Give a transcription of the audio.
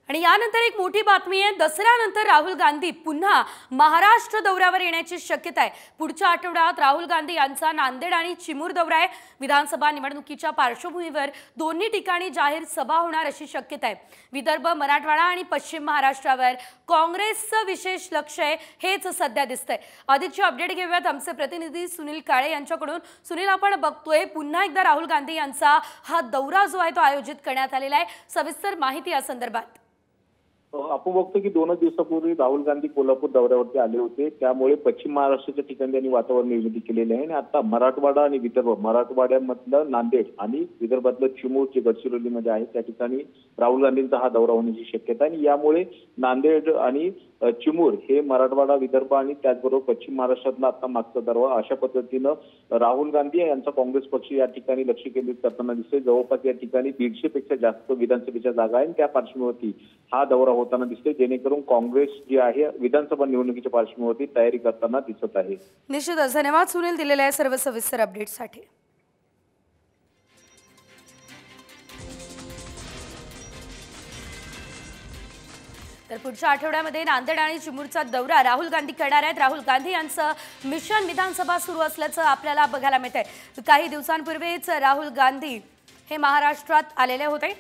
आणि यानंतर एक मोठी बातमी आहे। दसऱ्यानंतर राहुल गांधी पुन्हा महाराष्ट्र दौऱ्यावर येण्याची शक्यता आहे। पुढच्या आठवड्यात राहुल गांधी यांचा नांदेड आणि चिमूर दौरा आहे। विधानसभा निवडणुकीच्या पार्श्वभूमीवर दोन्ही ठिकाणी जाहीर सभा होणार अशी शक्यता आहे। विदर्भ, मराठवाडा आणि पश्चिम महाराष्ट्रावर काँग्रेसचं विशेष लक्ष आहे, हेच सध्या दिसतंय। अधिकची अपडेट घेऊयात आमचे प्रतिनिधी सुनील काळे यांच्याकडून। सुनील, आपण बघतोय पुन्हा एकदा राहुल गांधी यांचा हा दौरा जो आहे तो आयोजित करण्यात आलेला आहे। सविस्तर माहिती या संदर्भात। आपण बघतो की 2 दिवसापूर्वी राहुल गांधी कोल्हापूर दौऱ्यावरती आले होते, त्यामुळे पश्चिम महाराष्ट्राच्या ठिकाणी त्यांनी वातावरण निर्मिती केलेले आहे। आणि आता मराठवाडा आणि विदर्भ, मराठवाड्यामधलं नांदेड आणि विदर्भातलं चिमूर जे गडचिरोलीमध्ये आहे त्या ठिकाणी राहुल गांधींचा हा दौरा होण्याची शक्यता आहे। आणि यामुळे नांदेड आणि चिमूर हे मराठवाडा, विदर्भ आणि त्याचबरोबर पश्चिम महाराष्ट्रातला आता मागचा दौरा, अशा पद्धतीनं राहुल गांधी यांचा काँग्रेस पक्ष या ठिकाणी लक्ष केंद्रित करताना दिसतोय। जवळपास या ठिकाणी 150 पेक्षा जास्त विधानसभेच्या जागा आहेत, त्या पार्श्वभूमीवरती हा दौरा होताना दिसतोय, जेणेकरून काँग्रेस जी आहे विधानसभा निवडणुकीच्या पार्श्वभूमीवरती तयारी करताना दिसत आहे। निश्चितच धन्यवाद सुनील दिलेल्या सर्व सविस्तर अपडेटसाठी। तर पुढच्या आठवड्यामध्ये नांदेड आणि चिमूरचा दौरा राहुल गांधी करणार आहेत। राहुल गांधी यांचं मिशन विधानसभा सुरू असल्याचं आपल्याला बघायला मिळतंय। काही दिवसांपूर्वीच राहुल गांधी हे महाराष्ट्रात आलेले होते।